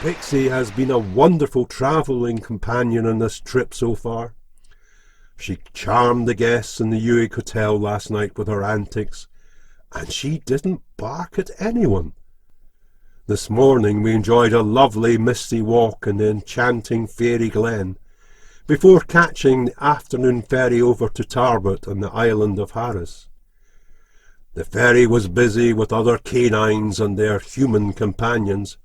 Pixie has been a wonderful travelling companion on this trip so far. She charmed the guests in the Uig Hotel last night with her antics, and she didn't bark at anyone. This morning we enjoyed a lovely misty walk in the enchanting Fairy Glen, before catching the afternoon ferry over to Tarbot on the island of Harris. The ferry was busy with other canines and their human companions,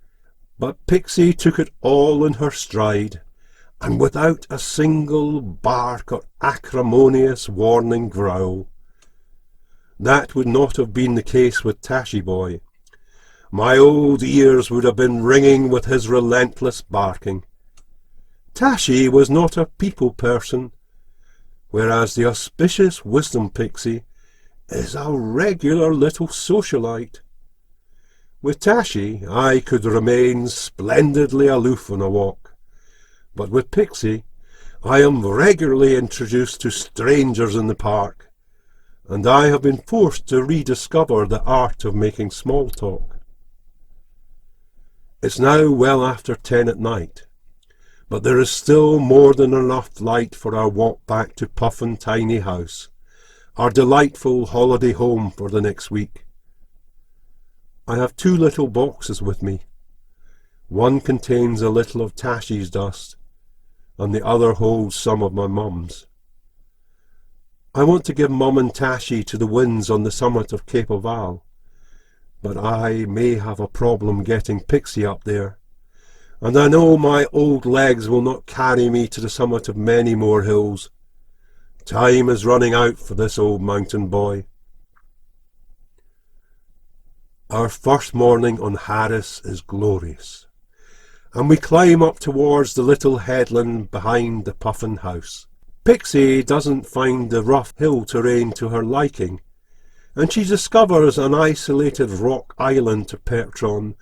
but Pixie took it all in her stride, and without a single bark or acrimonious warning growl. That would not have been the case with Tashi Boy. My old ears would have been ringing with his relentless barking. Tashi was not a people person, whereas the auspicious Wisdom Pixie is a regular little socialite. With Tashi I could remain splendidly aloof on a walk, but with Pixie I am regularly introduced to strangers in the park, and I have been forced to rediscover the art of making small talk. It's now well after 10 at night, but there is still more than enough light for our walk back to Puffin Tiny House, our delightful holiday home for the next week. I have 2 little boxes with me. One contains a little of Tashi's dust, and the other holds some of my mum's. I want to give Mum and Tashi to the winds on the summit of Ceapabhal, but I may have a problem getting Pixie up there, and I know my old legs will not carry me to the summit of many more hills. Time is running out for this old mountain boy. Our first morning on Harris is glorious, and we climb up towards the little headland behind the Puffin house. Pixie doesn't find the rough hill terrain to her liking, and she discovers an isolated rock island to perch on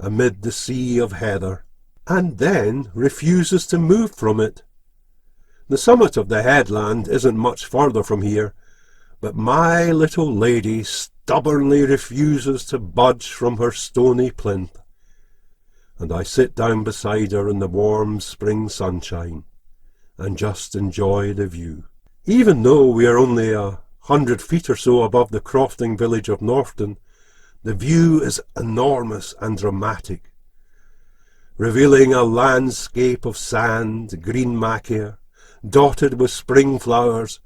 amid the sea of heather, and then refuses to move from it. The summit of the headland isn't much further from here, but my little lady stubbornly refuses to budge from her stony plinth, and I sit down beside her in the warm spring sunshine and just enjoy the view. Even though we are only 100 feet or so above the crofting village of Northton, the view is enormous and dramatic, revealing a landscape of sand, green macaire, dotted with spring flowers,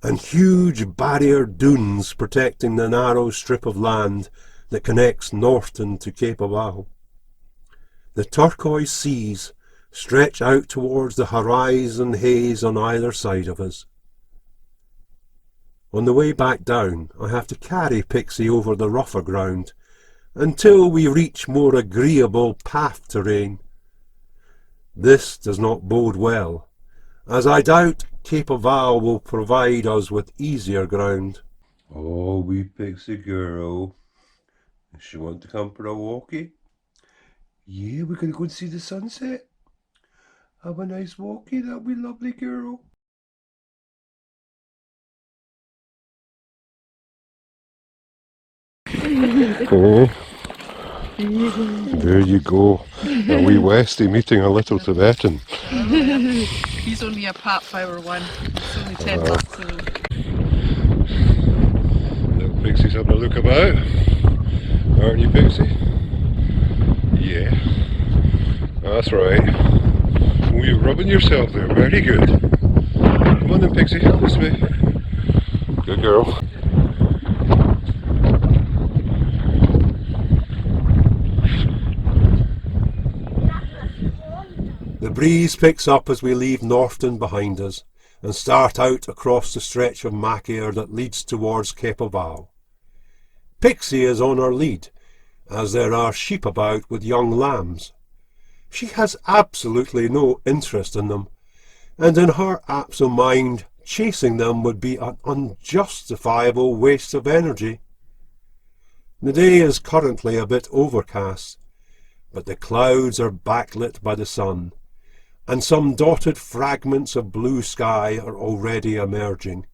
and huge barrier dunes protecting the narrow strip of land that connects Northton to Ceapabhal. The turquoise seas stretch out towards the horizon haze on either side of us. On the way back down, I have to carry Pixie over the rougher ground until we reach more agreeable path terrain. This does not bode well, as I doubt Ceapabhal will provide us with easier ground. Oh, wee Pixie girl. Does she want to come for a walkie? Yeah, we're going to go and see the sunset. Have a nice walkie, that wee lovely girl. Hey, there you go. A wee Westie meeting a little Tibetan. He's only a Pathfinder one. It's only 10 months old. Little Pixie's having a look about. Aren't you, Pixie? Yeah. That's right. Oh, you're rubbing yourself there. Very good. Come on then, Pixie. This way. Good girl. The breeze picks up as we leave Northton behind us and start out across the stretch of macaire that leads towards Ceapabhal. Pixie is on our lead, as there are sheep about with young lambs. She has absolutely no interest in them, and in her absent mind chasing them would be an unjustifiable waste of energy. The day is currently a bit overcast, but the clouds are backlit by the sun, and some dotted fragments of blue sky are already emerging.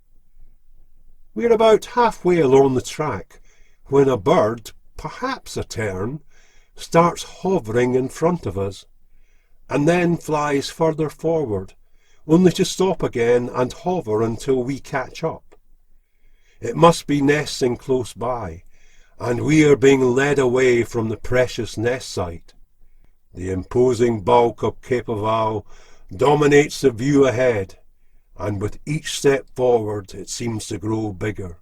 We are about halfway along the track when a bird, perhaps a tern, starts hovering in front of us, and then flies further forward, only to stop again and hover until we catch up. It must be nesting close by, and we are being led away from the precious nest site. The imposing bulk of Ceapabhal dominates the view ahead, and with each step forward it seems to grow bigger.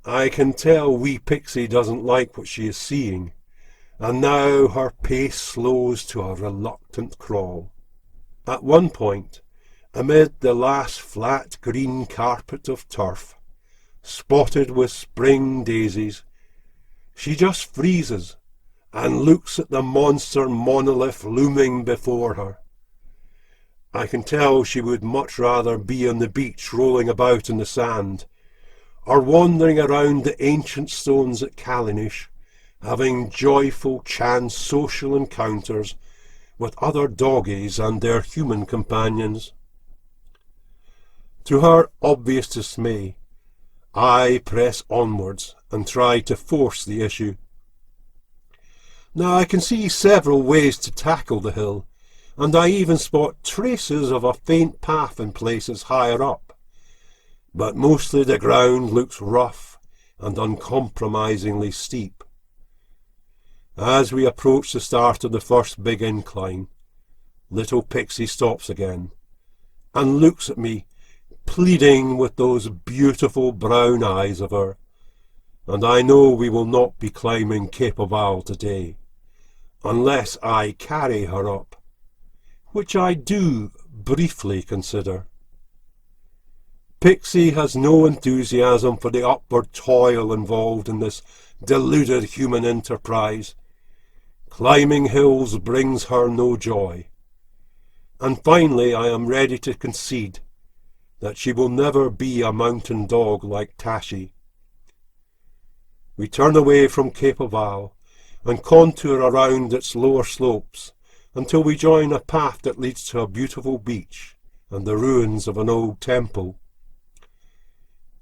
I can tell wee Pixie doesn't like what she is seeing, and now her pace slows to a reluctant crawl. At one point, amid the last flat green carpet of turf, spotted with spring daisies, she just freezes and looks at the monster monolith looming before her. I can tell she would much rather be on the beach rolling about in the sand, or wandering around the ancient stones at Callinish, having joyful chance social encounters with other doggies and their human companions. To her obvious dismay, I press onwards and try to force the issue. Now I can see several ways to tackle the hill, and I even spot traces of a faint path in places higher up, but mostly the ground looks rough and uncompromisingly steep. As we approach the start of the first big incline, little Pixie stops again and looks at me, pleading with those beautiful brown eyes of her, and I know we will not be climbing Ceapabhal today, unless I carry her up, which I do briefly consider. Pixie has no enthusiasm for the upward toil involved in this deluded human enterprise. Climbing hills brings her no joy. And finally I am ready to concede that she will never be a mountain dog like Tashi. We turn away from Ceapabhal and contour around its lower slopes until we join a path that leads to a beautiful beach and the ruins of an old temple.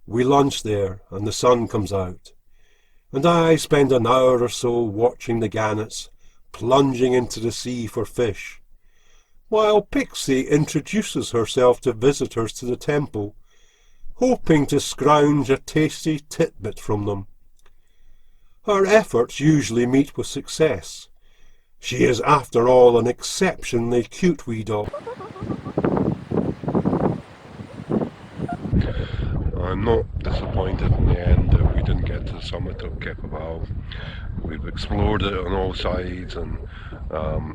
We lunch there and the sun comes out, and I spend an hour or so watching the gannets plunging into the sea for fish, while Pixie introduces herself to visitors to the temple, hoping to scrounge a tasty titbit from them. Her efforts usually meet with success. She is, after all, an exceptionally cute wee dog. I'm not disappointed in the end that we didn't get to the summit of Ceapabhal. We've explored it on all sides and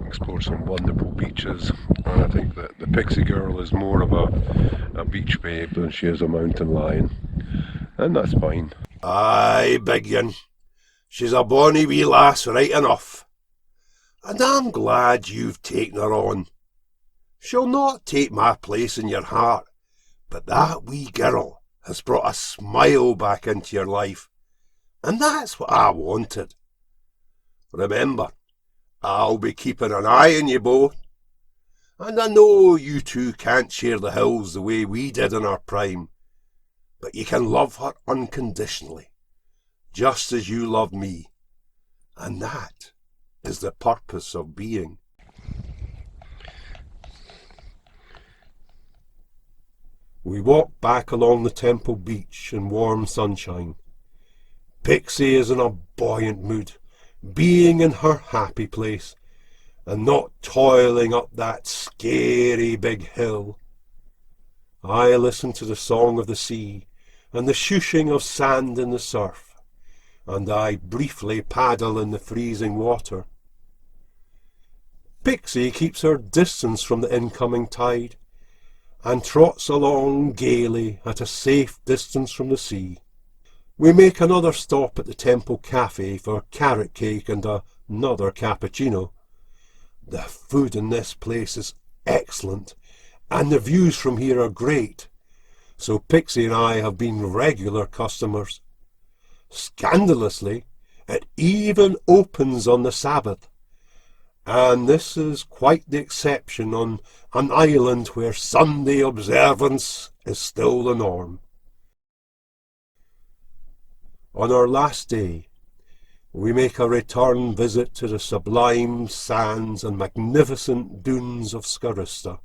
explored some wonderful beaches, and I think that the Pixie girl is more of a beach babe than she is a mountain lion, and that's fine. Aye, big yin, she's a bonny wee lass right enough, and I'm glad you've taken her on. She'll not take my place in your heart, but that wee girl has brought a smile back into your life, and that's what I wanted. Remember, I'll be keeping an eye on you both, and I know you two can't share the hills the way we did in our prime, but you can love her unconditionally, just as you love me, and that is the purpose of being. We walk back along the temple beach in warm sunshine. Pixie is in a buoyant mood, being in her happy place, and not toiling up that scary big hill. I listen to the song of the sea and the shooshing of sand in the surf, and I briefly paddle in the freezing water. Pixie keeps her distance from the incoming tide, and trots along gaily at a safe distance from the sea. We make another stop at the temple cafe for carrot cake and another cappuccino. The food in this place is excellent, and the views from here are great, so Pixie and I have been regular customers. Scandalously, it even opens on the Sabbath, and this is quite the exception on an island where Sunday observance is still the norm. On our last day, we make a return visit to the sublime sands and magnificent dunes of Scarista.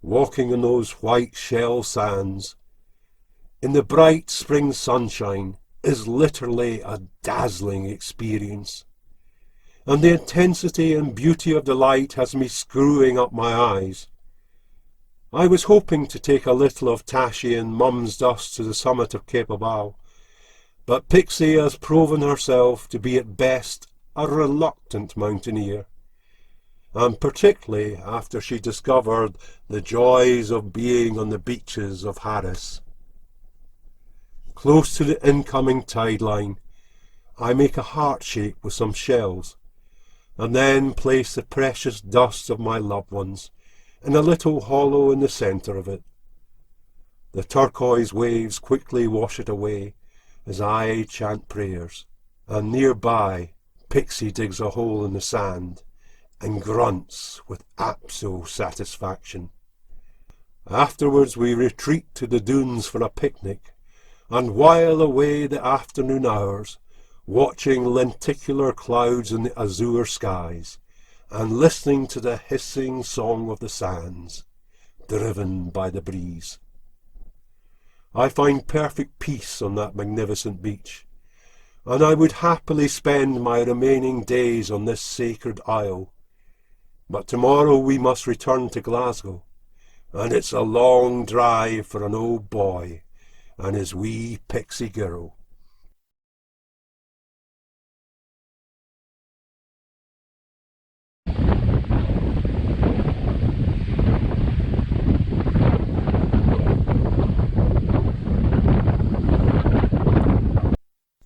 Walking on those white shell sands, in the bright spring sunshine, is literally a dazzling experience. And the intensity and beauty of the light has me screwing up my eyes. I was hoping to take a little of Tashi and Mum's dust to the summit of Ceapabhal, but Pixie has proven herself to be at best a reluctant mountaineer, and particularly after she discovered the joys of being on the beaches of Harris. Close to the incoming tide line, I make a heart shape with some shells, and then place the precious dust of my loved ones in a little hollow in the centre of it. The turquoise waves quickly wash it away as I chant prayers, and nearby Pixie digs a hole in the sand and grunts with absolute satisfaction. Afterwards we retreat to the dunes for a picnic, and while away the afternoon hours, watching lenticular clouds in the azure skies, and listening to the hissing song of the sands, driven by the breeze. I find perfect peace on that magnificent beach, and I would happily spend my remaining days on this sacred isle. But tomorrow we must return to Glasgow, and it's a long drive for an old boy and his wee pixie girl.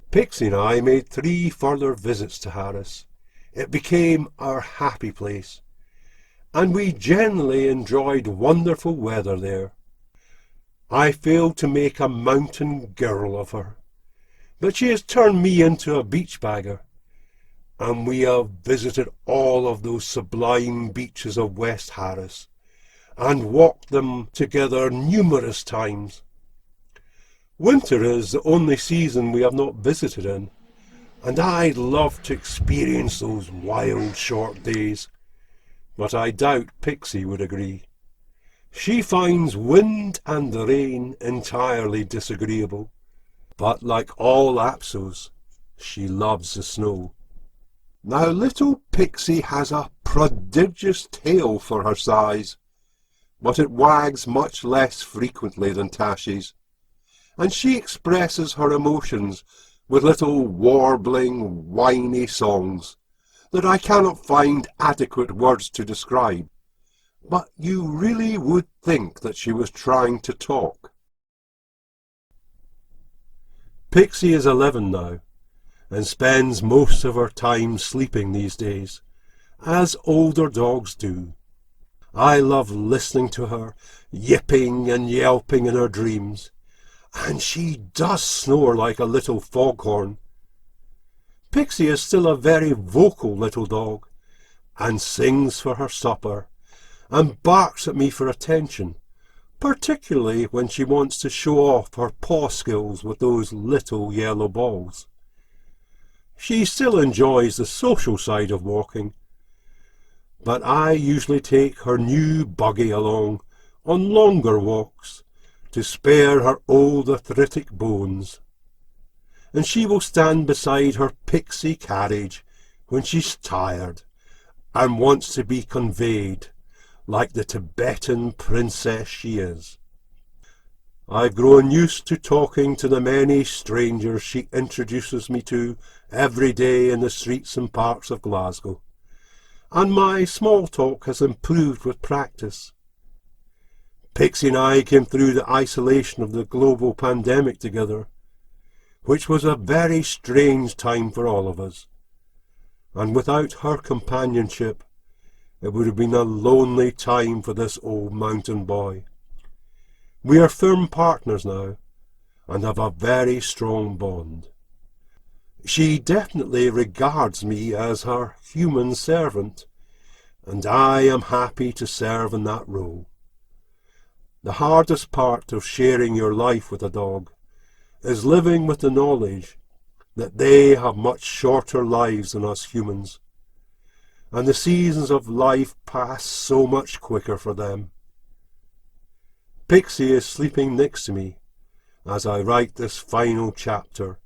Pixie and I made 3 further visits to Harris. It became our happy place, and we generally enjoyed wonderful weather there. I failed to make a mountain girl of her, but she has turned me into a beach bagger, and we have visited all of those sublime beaches of West Harris, and walked them together numerous times. Winter is the only season we have not visited in, and I'd love to experience those wild short days, but I doubt Pixie would agree. She finds wind and rain entirely disagreeable, but like all Apsos, she loves the snow. Now little Pixie has a prodigious tail for her size, but it wags much less frequently than Tashi's, and she expresses her emotions with little warbling, whiny songs that I cannot find adequate words to describe, but you really would think that she was trying to talk. Pixie is 11 now, and spends most of her time sleeping these days, as older dogs do. I love listening to her yipping and yelping in her dreams, and she does snore like a little foghorn. Pixie is still a very vocal little dog, and sings for her supper, and barks at me for attention, particularly when she wants to show off her paw skills with those little yellow balls. She still enjoys the social side of walking, but I usually take her new buggy along on longer walks to spare her old arthritic bones, and she will stand beside her Pixie carriage when she's tired and wants to be conveyed like the Tibetan princess she is. I've grown used to talking to the many strangers she introduces me to every day in the streets and parks of Glasgow, and my small talk has improved with practice. Pixie and I came through the isolation of the global pandemic together, which was a very strange time for all of us, and without her companionship it would have been a lonely time for this old mountain boy. We are firm partners now, and have a very strong bond. She definitely regards me as her human servant, and I am happy to serve in that role. The hardest part of sharing your life with a dog is living with the knowledge that they have much shorter lives than us humans, and the seasons of life pass so much quicker for them. Pixie is sleeping next to me as I write this final chapter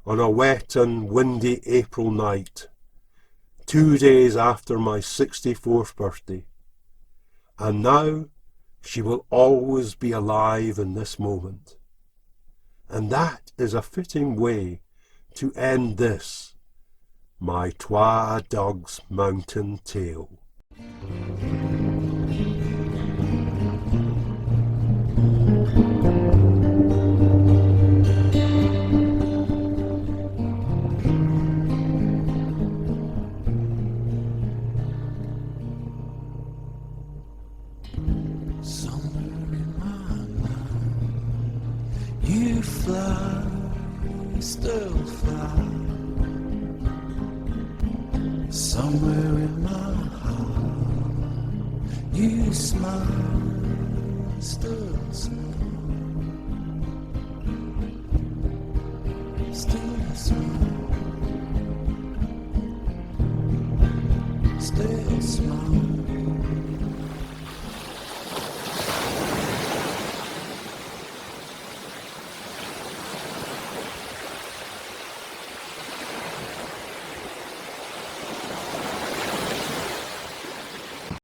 on a wet and windy April night, 2 days after my 64th birthday. And now she will always be alive in this moment. And that is a fitting way to end this, my twa dog's mountain tale. Somewhere in my mind, you fly, still fly. Somewhere in my heart, you smile, still smile.